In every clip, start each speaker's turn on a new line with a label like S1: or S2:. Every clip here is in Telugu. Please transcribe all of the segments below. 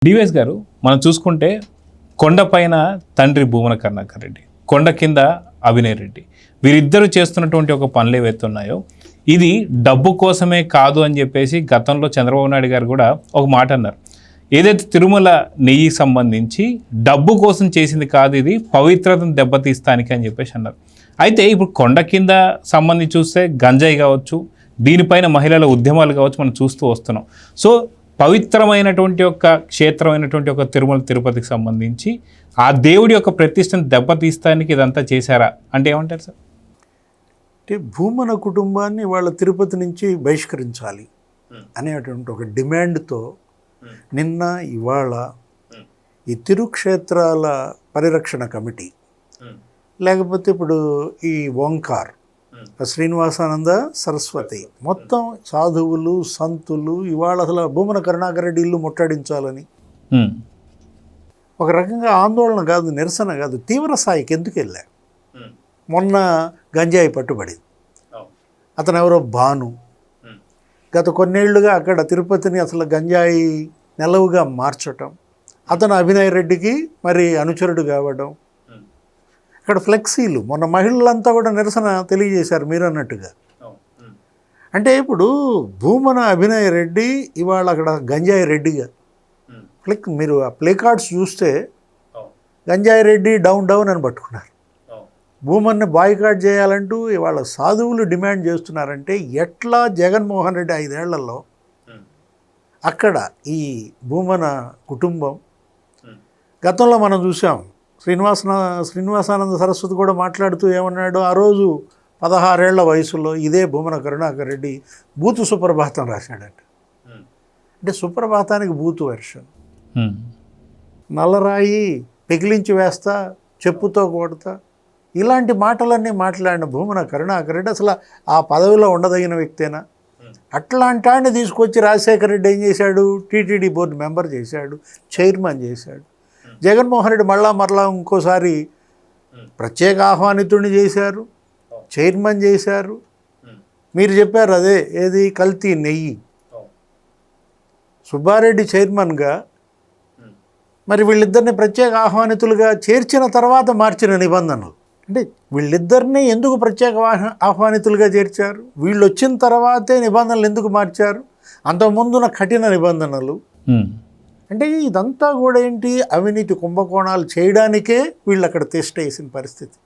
S1: డివిఎస్ గారు మనం చూసుకుంటే కొండపైన తండ్రి భూమన కరుణాకర్ రెడ్డి, కొండ కింద అభినయ్ రెడ్డి, వీరిద్దరూ చేస్తున్నటువంటి ఒక పనులు ఏవైతే ఉన్నాయో ఇది డబ్బు కోసమే కాదు అని చెప్పేసి గతంలో చంద్రబాబు నాయుడు గారు కూడా ఒక మాట అన్నారు. ఏదైతే తిరుమల నెయ్యి సంబంధించి డబ్బు కోసం చేసింది కాదు, ఇది పవిత్రతను దెబ్బతీస్తానికి అని చెప్పేసి అన్నారు. అయితే ఇప్పుడు కొండ కింద సంబంధించి చూస్తే గంజాయి కావచ్చు, దీనిపైన మహిళల ఉద్యమాలు కావచ్చు మనం చూస్తూ వస్తున్నాం. సో పవిత్రమైనటువంటి ఒక క్షేత్రమైనటువంటి ఒక తిరుమల తిరుపతికి సంబంధించి ఆ దేవుడి యొక్క ప్రతిష్టను దెబ్బతీస్తానికి ఇదంతా చేశారా అంటే ఏమంటారు సార్?
S2: అంటే భూమన కుటుంబాన్ని వాళ్ళ తిరుపతి నుంచి బహిష్కరించాలి అనేటువంటి ఒక డిమాండ్తో నిన్న ఇవాళ ఈ తిరుక్షేత్రాల పరిరక్షణ కమిటీ, లేకపోతే ఇప్పుడు ఈ ఓంకార్, శ్రీనివాసానంద సరస్వతి, మొత్తం సాధువులు సంతులు ఇవాళ అసలు భూమన కరుణాకర్ రెడ్డి ఇల్లు ముట్టడించాలని ఒక రకంగా ఆందోళన కాదు, నిరసన కాదు, తీవ్ర స్థాయికి ఎందుకు వెళ్ళా. మొన్న గంజాయి పట్టుబడింది, అతను ఎవరో భాను, గత కొన్నేళ్లుగా అక్కడ తిరుపతిని అసలు గంజాయి నెలవుగా మార్చటం, అతను అభినయ్ రెడ్డికి మరి అనుచరుడు కావడం, ఇక్కడ ఫ్లెక్సీలు, మొన్న మహిళలంతా కూడా నిరసన తెలియజేశారు మీరు అన్నట్టుగా. అంటే ఇప్పుడు భూమన అభినయ్ రెడ్డి ఇవాళ అక్కడ గంజాయి రెడ్డిగా మీరు ఆ ప్లే కార్డ్స్ చూస్తే గంజాయి రెడ్డి డౌన్ డౌన్ అని పట్టుకున్నారు. భూమన్ని బాయ్కాట్ చేయాలంటూ ఇవాళ సాధువులు డిమాండ్ చేస్తున్నారంటే ఎట్లా జగన్మోహన్ రెడ్డి 5 ఏళ్లలో అక్కడ ఈ భూమన కుటుంబం, గతంలో మనం చూసాం శ్రీనివాసానంద సరస్వతి కూడా మాట్లాడుతూ ఏమన్నాడు, ఆ రోజు 16 ఏళ్ల వయసులో ఇదే భూమన కరుణాకర్ రెడ్డి బూతు సుప్రభాతం రాశాడట. అంటే సుప్రభాతానికి బూతు వెర్షన్, నల్లరాయి పెకిలించి వేస్తా, చెప్పుతో కొడతా, ఇలాంటి మాటలన్నీ మాట్లాడిన భూమన కరుణాకర్ రెడ్డి అసలు ఆ పదవిలో ఉండదగిన వ్యక్తేనా? అట్లాంటి ఆయన్ని తీసుకొచ్చి రాజశేఖర రెడ్డి ఏం చేశాడు, టీటీడీ బోర్డు మెంబర్ చేశాడు, చైర్మన్ చేశాడు. జగన్మోహన్ రెడ్డి మరలా ఇంకోసారి ప్రత్యేక ఆహ్వానితుడిని చేశారు, చైర్మన్ చేశారు. మీరు చెప్పారు అదే, ఏది కల్తీ నెయ్యి, సుబ్బారెడ్డి చైర్మన్గా, మరి వీళ్ళిద్దరిని ప్రత్యేక ఆహ్వానితులుగా చేర్చిన తర్వాత మార్చిన నిబంధనలు. అంటే వీళ్ళిద్దరినీ ఎందుకు ప్రత్యేక ఆహ్వానితులుగా చేర్చారు, వీళ్ళు వచ్చిన తర్వాతే నిబంధనలు ఎందుకు మార్చారు, అంతకుముందున కఠిన నిబంధనలు. అంటే ఇదంతా కూడా ఏంటి, అవినీతి కుంభకోణాలు చేయడానికే వీళ్ళు అక్కడ తిష్టేసిన పరిస్థితి.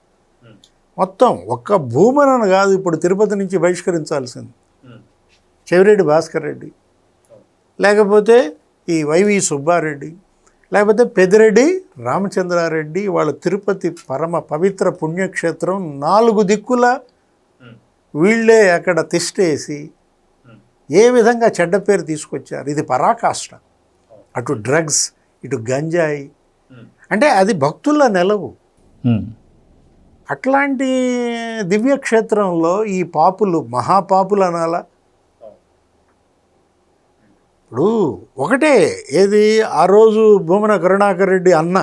S2: మొత్తం ఒక్క భూమనను కాదు ఇప్పుడు తిరుపతి నుంచి బహిష్కరించాల్సింది చెవిరెడ్డి భాస్కర్ రెడ్డి, లేకపోతే ఈ వైవి సుబ్బారెడ్డి, లేకపోతే పెద్దిరెడ్డి రామచంద్రారెడ్డి. వాళ్ళ తిరుపతి పరమ పవిత్ర పుణ్యక్షేత్రం 4 దిక్కుల వీళ్ళే అక్కడ తిష్టేసి ఏ విధంగా చెడ్డ పేరు తీసుకొచ్చారు. ఇది పరాకాష్ట, అటు డ్రగ్స్, ఇటు గంజాయి, అంటే అది భక్తుల నెలవు. అట్లాంటి దివ్యక్షేత్రంలో ఈ పాపులు మహాపాపులు అనాలా? ఇప్పుడు ఒకటే, ఏది ఆ రోజు భూమన కరుణాకర్ రెడ్డి అన్న,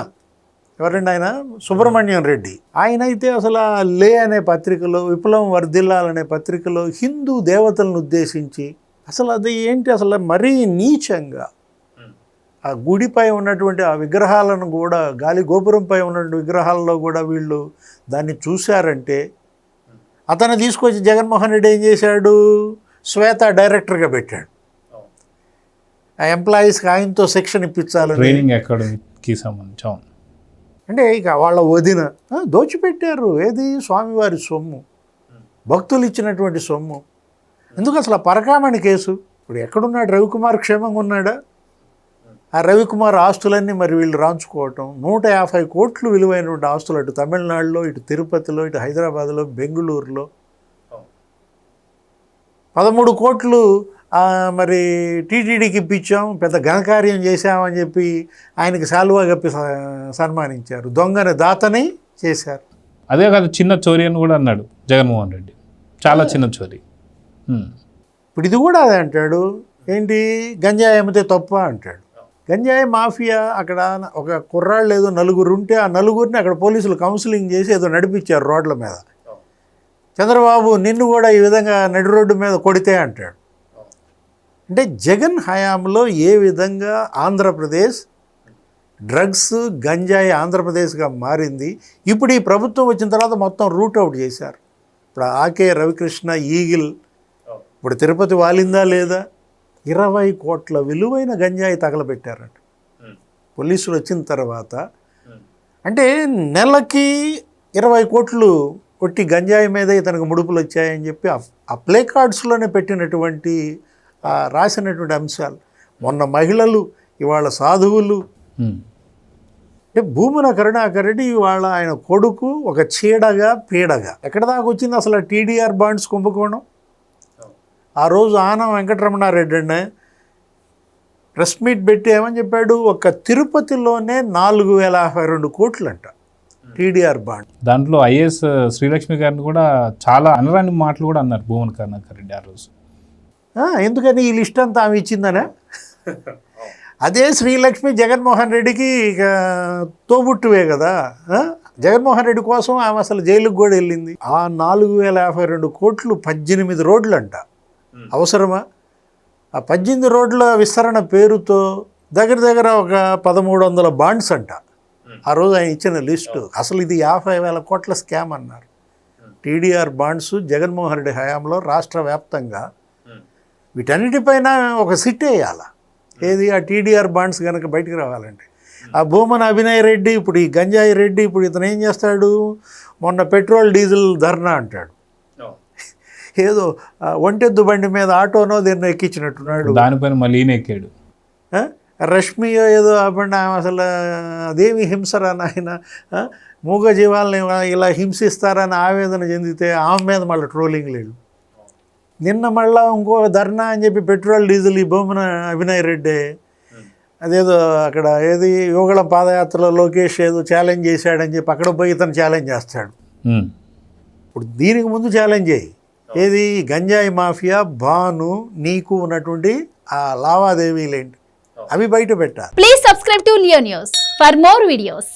S2: ఎవరండి ఆయన, సుబ్రహ్మణ్యం రెడ్డి, ఆయన అయితే అసలు లే అనే పత్రికలో, విప్లవం వర్ధిల్లాలనే పత్రికలో హిందూ దేవతలను ఉద్దేశించి అసలు అది ఏంటి, అసలు మరీ నీచంగా ఆ గుడిపై ఉన్నటువంటి ఆ విగ్రహాలను కూడా, గాలి గోపురంపై ఉన్నటువంటి విగ్రహాలలో కూడా వీళ్ళు దాన్ని చూశారంటే, అతను తీసుకొచ్చి జగన్మోహన్ రెడ్డి ఏం చేశాడు, శ్వేత డైరెక్టర్గా పెట్టాడు. ఆ ఎంప్లాయీస్కి ఆయనతో శిక్షణ ఇప్పించాలని,
S1: ట్రైనింగ్ అకాడమీకి సంబంధించి.
S2: అంటే ఇక వాళ్ళ వదిన దోచిపెట్టారు. ఏది, స్వామివారి సొమ్ము, భక్తులు ఇచ్చినటువంటి సొమ్ము. ఎందుకు అసలు పరకామణి కేసు, ఇప్పుడు ఎక్కడున్నాడు రవికుమార్, క్షేమంగా ఉన్నాడా? ఆ రవికుమార్ ఆస్తులన్నీ మరి వీళ్ళు రాంచుకోవటం, 150 కోట్లు విలువైనటువంటి ఆస్తులు అటు తమిళనాడులో, ఇటు తిరుపతిలో, ఇటు హైదరాబాద్లో, బెంగళూరులో 13 కోట్లు మరి టీటీడీకి ఇప్పించాం, పెద్ద ఘనకార్యం చేశామని చెప్పి ఆయనకి శాలువా కప్పి సన్మానించారు. దొంగని దాతని చేశారు.
S1: అదే కాదు, చిన్న చోరీ అని కూడా అన్నాడు జగన్మోహన్ రెడ్డి, చాలా చిన్న చోరీ.
S2: ఇప్పుడు ఇది కూడా అదే అంటాడు, ఏంటి గంజాయి అమ్మితే తప్ప అంటాడు. గంజాయి మాఫియా అక్కడ ఒక కుర్రాళ్ళు ఏదో 4 ఉంటే ఆ 4 అక్కడ పోలీసులు కౌన్సిలింగ్ చేసి ఏదో నడిపించారు రోడ్ల మీద. చంద్రబాబు నిన్ను కూడా ఈ విధంగా నడి రోడ్డు మీద కొడితే అంటాడు. అంటే జగన్ హయాంలో ఏ విధంగా ఆంధ్రప్రదేశ్ డ్రగ్స్ గంజాయి ఆంధ్రప్రదేశ్గా మారింది. ఇప్పుడు ఈ ప్రభుత్వం వచ్చిన తర్వాత మొత్తం రూట్ అవుట్ చేశారు. ఇప్పుడు ఆకే రవికృష్ణ ఈగిల్ ఇప్పుడు తిరుపతి వాలిందా లేదా, 20 కోట్ల విలువైన గంజాయి తగలబెట్టారంట పోలీసులు వచ్చిన తర్వాత. అంటే నెలకి 20 కోట్లు ఒట్టి గంజాయి మీద ఇతనికి ముడుపులు వచ్చాయని చెప్పి ఆ ప్లే కార్డ్స్లోనే పెట్టినటువంటి రాసినటువంటి అంశాలు. మొన్న మహిళలు, ఇవాళ సాధువులు. అంటే భూమన కరుణాకర్ రెడ్డి ఇవాళ ఆయన కొడుకు ఒక చీడగా పీడగా ఎక్కడ దాకా వచ్చింది అసలు టీడీఆర్ బాండ్స్ కుంభకోణం. ఆ రోజు ఆనం వెంకటరమణారెడ్డి అండి ప్రెస్ మీట్ పెట్టి ఏమని చెప్పాడు, ఒక తిరుపతిలోనే 4052 కోట్లు అంట టీడీఆర్ బాండ్.
S1: దాంట్లో ఐఏఎస్ శ్రీలక్ష్మి గారిని కూడా చాలా అనరాని మాటలు కూడా అన్నారు భూమన కరుణాకర్ రెడ్డి ఆ రోజు.
S2: ఎందుకని ఈ లిస్ట్ అంతా ఆమె ఇచ్చిందనే. అదే శ్రీలక్ష్మి జగన్మోహన్ రెడ్డికి ఇక తోబుట్టువే కదా. జగన్మోహన్ రెడ్డి కోసం ఆమె అసలు జైలుకు కూడా వెళ్ళింది. ఆ 4052 కోట్లు 18 రోడ్లు అంట. అవసరమా? ఆ 18 రోడ్ల విస్తరణ పేరుతో దగ్గర దగ్గర ఒక 1300 బాండ్స్ అంట ఆ రోజు ఆయన ఇచ్చిన లిస్టు. అసలు ఇది 50,000 కోట్ల స్కామ్ అన్నారు. టీడీఆర్ బాండ్స్ జగన్మోహన్ రెడ్డి హయాంలో రాష్ట్ర వ్యాప్తంగా. వీటన్నిటిపైన ఒక సిట్ వేయాలి. ఏది ఆ టీడీఆర్ బాండ్స్ కనుక బయటికి రావాలంటే. ఆ భూమన అభినయ్ రెడ్డి, ఇప్పుడు ఈ గంజాయి రెడ్డి, ఇప్పుడు ఇతను ఏం చేస్తాడు, మొన్న పెట్రోల్ డీజిల్ ధర్నా అంటాడు. ఏదో ఒంటెద్దు బండి మీద ఆటోనో దీన్ని ఎక్కించినట్టున్నాడు.
S1: దానిపైన మళ్ళీ ఈయన ఎక్కాడు.
S2: రష్మియో ఏదో అవ్వండి, ఆమె అసలు అదేమి హింసరా నాయన, మూగ జీవాలని ఇలా హింసిస్తారని ఆవేదన చెందితే ఆమె మీద మళ్ళీ ట్రోలింగ్ లేదు. నిన్న మళ్ళీ ఇంకో ధర్నా అని చెప్పి పెట్రోల్ డీజిల్ ఈ భూమన అభినయ్ రెడ్డి అదేదో అక్కడ ఏది యువగళ పాదయాత్రలో లోకేష్ ఏదో ఛాలెంజ్ చేశాడని చెప్పి అక్కడ పోయి ఇతను ఛాలెంజ్ చేస్తాడు. ఇప్పుడు దీనికి ముందు ఛాలెంజ్ చేయి, ఏది గంజాయి మాఫియా భాను నీకు ఉన్నటువంటి ఆ లావాదేవీలేంటి అవి బయట పెట్టాలి.
S3: Please subscribe to Leo news for more videos.